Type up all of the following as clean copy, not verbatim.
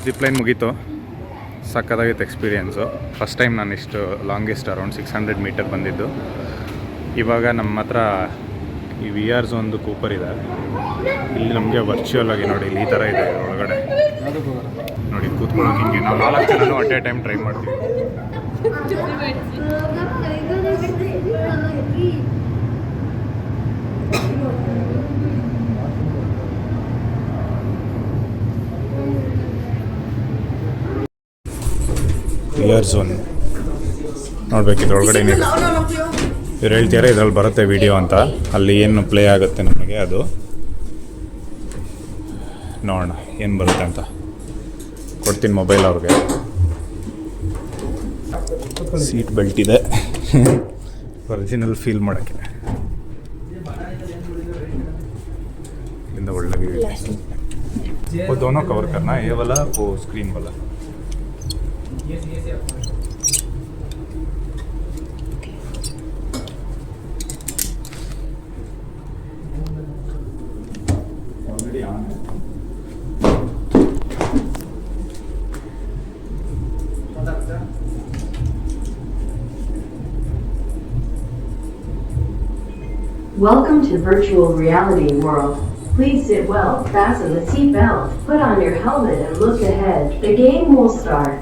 Zipline ಮುಗೀತು. ಸಕ್ಕತ್ತಾಗಿತ್ತು experience. First time ನಾನು ಇಷ್ಟು ಲಾಂಗೆಸ್ಟ್ ಅರೌಂಡ್ 600 ಮೀಟರ್ ಬಂದಿದ್ದು. ಇವಾಗ ನಮ್ಮ ಹತ್ರ ಈ VR ಝೋನ್ದು ಕೂಪರ್ ಇದೆ. ಇಲ್ಲಿ ನಮಗೆ ವರ್ಚುವಲ್ ಆಗಿ ನೋಡಿ ಇಲ್ಲಿ ಈ ಥರ ಇದೆ ಒಳಗಡೆ ನೋಡಿ ಕೂತ್ಕೊಳ್ಳೋಕೆ. ಹಿಂಗೆ ನಾವು 4 ಜನನು ಅಟ್ ಎ ಟೈಮ್ ಟ್ರೈ ಮಾಡ್ತೀವಿ. VR ಝೋನ್ ನೋಡ್ಬೇಕಿದ್ರೆ ಒಳಗಡೆ ಏನಿದೆ. ಇವ್ರು ಹೇಳ್ತಾರೆ ಇದ್ರಲ್ಲಿ ಬರುತ್ತೆ ವಿಡಿಯೋ ಅಂತ. ಅಲ್ಲಿ ಏನು ಪ್ಲೇ ಆಗುತ್ತೆ ನಮಗೆ ಅದು ನೋಡೋಣ ಏನು ಬರುತ್ತೆ ಅಂತ. ಕೊಡ್ತೀನಿ ಮೊಬೈಲ್ ಅವ್ರಿಗೆ. ಸೀಟ್ ಬೆಲ್ಟ್ ಇದೆ ಒರಿಜಿನಲ್ ಫೀಲ್ ಮಾಡೋಕ್ಕೆ. इनका ಒಳ್ಳೆ व्यू है। वो दोनों कवर करना है, ये वाला वो स्क्रीन वाला। Welcome to virtual reality world. Please sit well, fasten the seat belt, put on your helmet and look ahead. The game will start.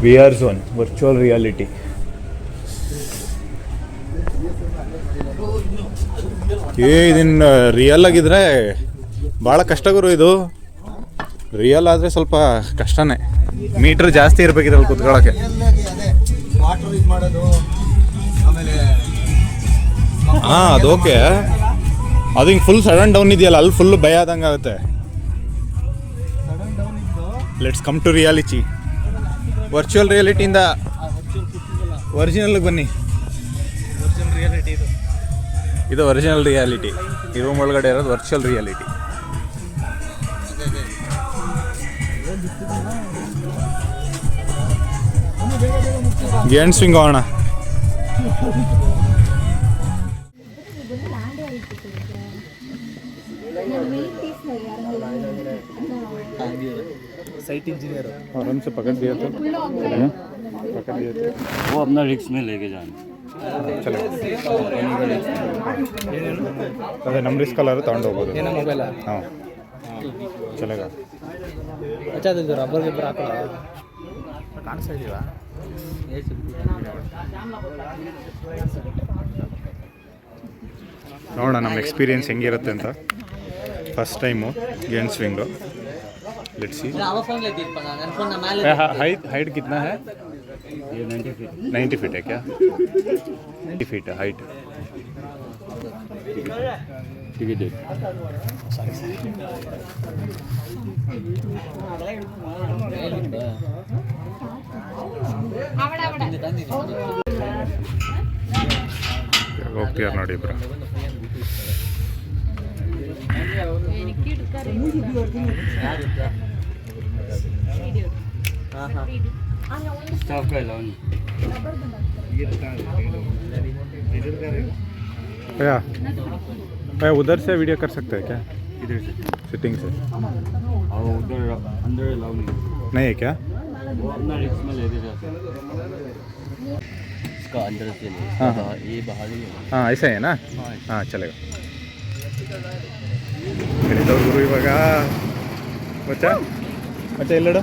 VR zone virtual reality. ಇದನ್ನು ರಿಯಲ್ ಆಗಿದ್ರೆ ಭಾಳ ಕಷ್ಟ ಗುರು. ಇದು ರಿಯಲ್ ಆದರೆ ಸ್ವಲ್ಪ ಕಷ್ಟನೇ. ಮೀಟ್ರ್ ಜಾಸ್ತಿ ಇರಬೇಕಿದ್ರಲ್ಲಿ ಕುತ್ಕೊಳ್ಳೋಕ್ಕೆ. ಹಾಂ ಅದು ಓಕೆ. ಅದು ಹಿಂಗೆ ಫುಲ್ ಸಡನ್ ಡೌನ್ ಇದೆಯಲ್ಲ ಅಲ್ಲಿ ಫುಲ್ ಭಯ ಆದಂಗೆ ಆಗುತ್ತೆ. Let's come to reality. Virtual ರಿಯಾಲಿಟಿಯಿಂದ ಒರಿಜಿನಲ್ಗೆ ಬನ್ನಿ. ಇದು ಒರಿಜಿನಲ್ ರಿಯಾಲಿಟಿ. ಈ ರೂಮ್ ಒಳಗಡೆ ಇರೋದು ವರ್ಚುವಲ್ ರಿಯಾಲಿಟಿ. ಗೇನ್ ಸ್ವಿಂಗ್ ಹೋಗೋಣ. साइट इंजीनियर आराम से पकड़ दिया तो पकड़ दिया तो वो अपना रिक्स में लेके जाना. ಚಲೋ ಅದೇ ನಮ್ಮ ರಿಸ್ಕಲ್ಲಾದ್ರೂ ತಗೊಂಡು ಹೋಗ್ಬೋದು. ಏನೋ ಮೊಬೈಲ ಹಾಂ ಚಲೋಗ ಅಚ್ಚಾ ಅದು ರಬ್ಬರ್ ಗಿಬ್ಬರ್ ಹಾಕೋಣ ಕಾಣಿಸ್ತಾ ಇದೀವಾ? ನೋಡೋಣ ನಮ್ಮ ಎಕ್ಸ್ಪೀರಿಯನ್ಸ್ ಹೆಂಗಿರುತ್ತೆ ಅಂತ. First time gain swing. Let's see. Height कितना है? ये 90 फीट. 90 फीट है क्या? 90 फीट है हाइट. टिकट दे. ಹೋಗ್ತೀಯಾರ ನೋಡಿ ಇಬ್ರು. स्टाफ का अलाउंस. भैया भैया उधर से वीडियो कर सकते हैं क्या? इधर से सिटिंग से और उधर अंदर अलाउ नहीं है क्या? वो अपना रिक्स में लेके जाते हैं. इसका अंदर से ले. हाँ, हाँ. ये बाहर ही है. ಹಾಂ ಐಸಾ ಏನಾ? हाँ. ಹಾಂ ಚಲೇಗ. ಗುರು ಇವಾಗ ಮಚ್ಚ ಮಚ್ಚ ಎಲ್ಲಡು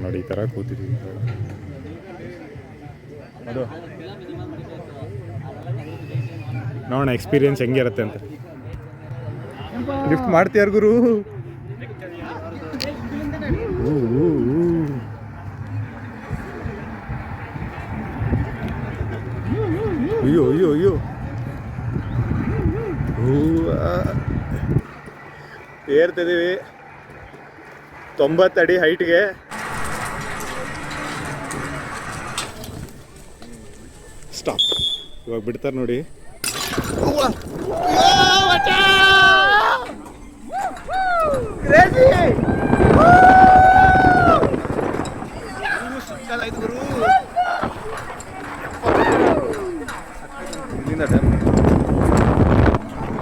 ನೋಡಿ ಈ ಥರ ಕೂತಿದ್ದೀವಿ. ಅದು ನೋಡೋಣ ಎಕ್ಸ್ಪೀರಿಯನ್ಸ್ ಹೆಂಗಿರುತ್ತೆ ಅಂತ. ಲಿಫ್ಟ್ ಮಾಡ್ತೀಯಾರ ಗುರು? ಅಯ್ಯೋ ಅಯ್ಯೋ ಅಯ್ಯೋ ಏರ್ತಿದ್ದೀವಿ 90 ಅಡಿ ಹೈಟ್ಗೆ. ಸ್ಟಾಪ್. ಇವಾಗ ಬಿಡ್ತಾರೆ ನೋಡಿ.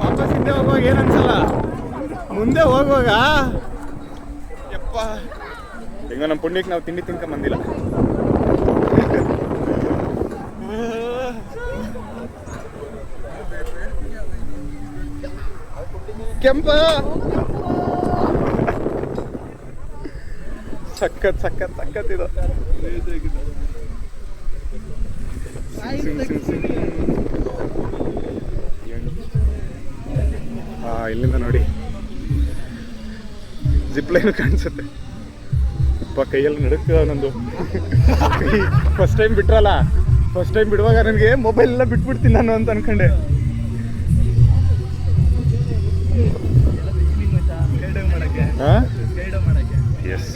ವಾಪಸ್ ಹಿಂದೆ ಹೋಗುವಾಗ ಏನು ಅನ್ಸಲ್ಲ, ಮುಂದೆ ಹೋಗುವಾಗ ಯಪ್ಪ ಈಗ ನಮ್ಮ ಪುಣ್ಯಕ್ಕೆ ನಾವು ತಿಂಡಿ ತಿನ್ಕ ಬಂದಿಲ್ಲ. ಕೆಂಪ ಸಖತ್ ಸಖತ್ ಸಖತ್ ಇದು. ಇಲ್ಲಿಂದ ನೋಡಿ ಜಿಪ್ ಲೈನ್ ಕಾಣಿಸುತ್ತೆ. ಕೈಯಲ್ಲಿ ನಡುಕ್ತದ ನಂದು. ಫಸ್ಟ್ ಟೈಮ್ ಬಿಟ್ರಲ್ಲ, ಫಸ್ಟ್ ಟೈಮ್ ಬಿಡುವಾಗ ನನಗೆ ಮೊಬೈಲ್ ಎಲ್ಲ ಬಿಟ್ಬಿಡ್ತೀನಿ ನಾನು ಅಂತ ಅನ್ಕೊಂಡೆ. ಎಸ್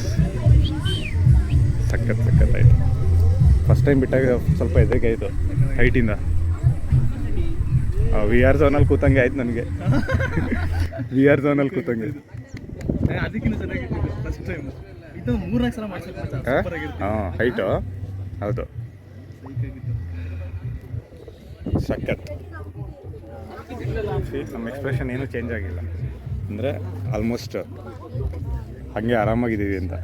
ಸಖತ್ ಸಖತ್ ಆಯ್ತು. ಫಸ್ಟ್ ಟೈಮ್ ಬಿಟ್ಟಾಗ ಸ್ವಲ್ಪ ಹೆದರಿಕೆ ಆಯಿತು ಹೈಟಿಂದ. ವಿ ಆರ್ ಝೋನಲ್ಲಿ ಕೂತಂಗೆ ಆಯ್ತು ನನಗೆ. ವಿ ಆರ್ ಝೋನಲ್ಲಿ ಕೂತಂಗೆ. ಹಾಂ ಹೈಟು ಹೌದು ಸಖತ್. ನಮ್ಮ ಎಕ್ಸ್ಪ್ರೆಷನ್ ಏನೂ ಚೇಂಜ್ ಆಗಿಲ್ಲ, ಅಂದರೆ ಆಲ್ಮೋಸ್ಟ್ ಹಾಗೆ ಆರಾಮಾಗಿದ್ದೀವಿ ಅಂತ.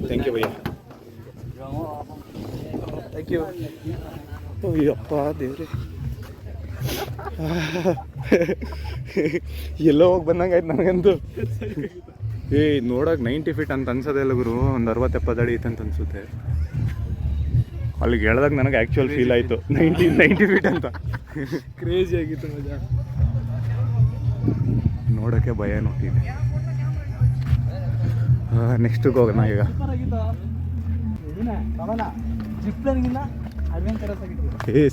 ಥ್ಯಾಂಕ್ ಯು ಭಯ್ಯ. Thank you. ಅಯ್ಯಪ್ಪ ದೇವ್ರೆ, ಎಲ್ಲೋ ಹೋಗಿ ಬಂದಂಗೆ ಆಯ್ತು ನನಗಂತೂ. ನೋಡೋಕೆ 90 ಫೀಟ್ ಅಂತ ಅನ್ಸೋದೆಲ್ಲ ಗುರು, ಒಂದು 60-70 ಅಡಿ ಐತೆ ಅಂತ ಅನ್ಸುತ್ತೆ. ಅಲ್ಲಿಗೆ ಹೇಳ್ದಾಗ ನನಗೆ ಆ್ಯಕ್ಚುಯಲ್ ಫೀಲ್ ಆಯಿತು 90 ಫೀಟ್ ಅಂತ. ಕ್ರೇಜಿ ಆಗಿತ್ತು ಮಜಾ. ನೋಡೋಕ್ಕೆ ಭಯ ನೋಡ್ತೀನಿ. ನೆಕ್ಸ್ಟಿಗೆ ಹೋಗೋಣ ಈಗ.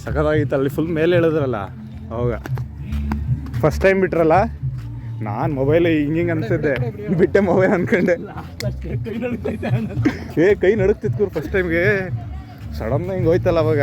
ಸಖತ್ತಾಗಿತ್ತು. ಅಲ್ಲಿ ಫುಲ್ ಮೇಲೆ ಹೇಳಿದ್ರಲ್ಲ ಅವಾಗ ಫಸ್ಟ್ ಟೈಮ್ ಬಿಟ್ರಲ್ಲ, ನಾನು ಮೊಬೈಲ್ ಹಿಂಗೆ ಅನಿಸುತ್ತೆ, ಬಿಟ್ಟೆ ಮೊಬೈಲ್ ಅಂದ್ಕೊಂಡೆ. ಕೈ ನಡುಕ್ತಿತ್ತು ಫಸ್ಟ್ ಟೈಮ್ಗೆ. ಸಡನ್ ಹಿಂಗೆ ಹೋಯ್ತಲ್ಲ ಅವಾಗ